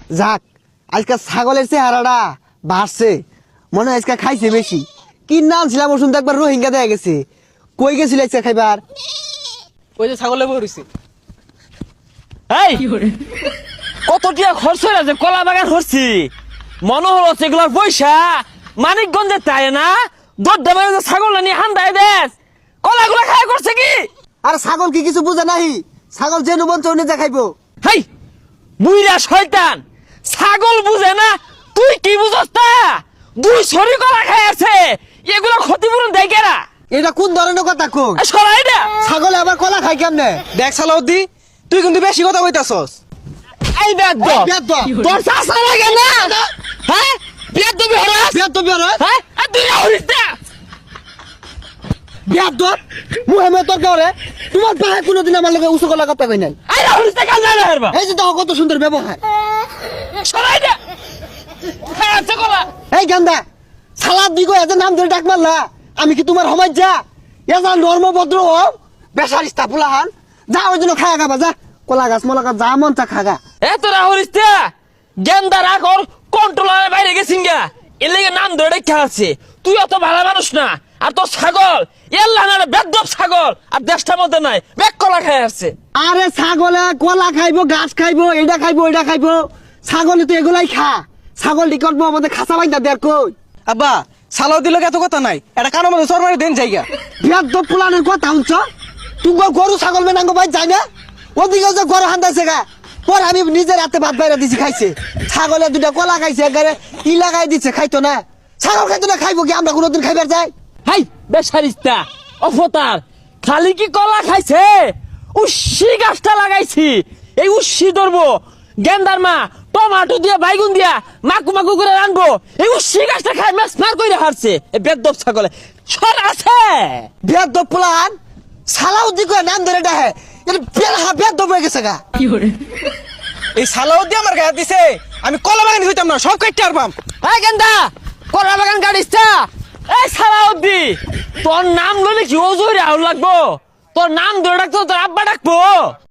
যাক আজকে ছাগলের চেহারাটা বাড়ছে, মনে হয় আজকে খাইছে বেশি। কি নাম ছিলাম ওষুধ একবার রোহিঙ্গা দেয়া গেছে। কই গেছিল আজকে খাইবার? ওই যে ছাগলে বইছি। এই কত টিয়া খরচ হয়ে আছে কলা বাগান করছি, মনে হলো সেগুলোর পয়সা মানিকগঞ্জে তাই না দরদা বাগানে ছাগল নিয়ে হান্দায় দেশ কলাগুলো খায় করছে কি? আর ছাগল কি কিছু বুঝে নাই? ছাগল যে নুবন চৌনে যা খাইবো। হেই বুইরা শয়তান, ছাগল বুঝে না, তুই কি বুঝস তা? দুই ছড়ি কলা খায় আছে, এগুলো ক্ষতিপূরণ দেয় কেরা? এটা কোন ধরনের কথা কোন? সরাই না। ছাগলে আবার কলা খাই কেমনে? দেখ সালাউদ্দি, তুই কিন্তু বেশি কথা কইতাছস। এই বেদ্দ তোর চাষা লাগে না? হ্যাঁ বেদ্দবি হরাস, হ্যাঁ আর তুই হরিস না। মুহাম্মদ তোর কারে তোমার পায়ে কোনোদিন আমার লগে উঁচু গলা কথা কই নাই। আই হরিস না কাল না হেরবা। এই যে দেখো কত সুন্দর ব্যবহার। সরাই না। খায় আছে কলা। এই গান্দা সালাদ দিগো এত নাম ধরে ডাক মারলা, আমি কি তোমার সমাজ যা? এজা নর্ম ভদ্র হও, বেসারিস্তা পুলাহান যা, ওই জন্য খায়া খাবা যা, কলা গাছ মলা গাছ যা মন চা খাগা। এ তোরা হরিস না, গেন্দা রাখ ওর কন্ট্রোলারের বাইরে গেছিন গা, এর লেগে নাম ধরে দেখা আছে। তুই অত ভালো মানুষ না, আর তোর ছাগল এল্লা না বেদ্দব ছাগল, আর দেশটার মধ্যে নাই বেক কলা খায় আসছে। আরে ছাগলে কলা খাইবো, গাছ খাইবো, এটা খাইবো, এটা খাইবো, ছাগলে তো এগুলাই খা। ছাগল কি করবো আমাদের খাসা বাইন্দা দেখ কই? আব্বা সালাউদ্দির লগে এত কথা নাই, এটা কারো মধ্যে সরমারি দেন জায়গা। বেদ্দব পুলানের কথা শুনছ? তুমি গরু ছাগল মেনাঙ্গ বাইর যায় না? ওদিকে যে গরু হান্দাছে গা, পর আমি নিজের হাতে ভাত বাইরে দিছি খাইছে। ছাগলে দুটা কলা খাইছে, এগারে ই লাগাই দিচ্ছে, খাইতো না। ছাগল খাইতো না, খাইবো কি? আমরা কোনোদিন খাইবার যাই? হাই বেসারিস্তা অফতার, খালি কি কলা খাইছে? উস্সি গাছটা লাগাইছি, এই উস্সি ধরবো গেন্দার মা টমাটো দিয়া বাইগুন দিয়া মাকু মাকু করে রানবো, এই উস্সি গাছটা খাই মেসমার কইরা হারছে এই বেদ্দব ছাগলে। সর আছে বেদ্দব পুলান সালাউদ্দি করে নাম ধরে ডাহে, এটা বেলহা বেদ্দব হয়ে গেছে গা। এই সালাউদ্দি আমার গায়ে দিছে, আমি কলা বাগানি হইতাম না, সব কাটতে পারবাম। এই গেন্দা কলা বাগান গাড়িসটা। এই সালাউদ্দি, তোর নাম লইলে কি ওজোরে আউল লাগবো? তোর নাম ধরে ডাকতো তোর আব্বা ডাকবো।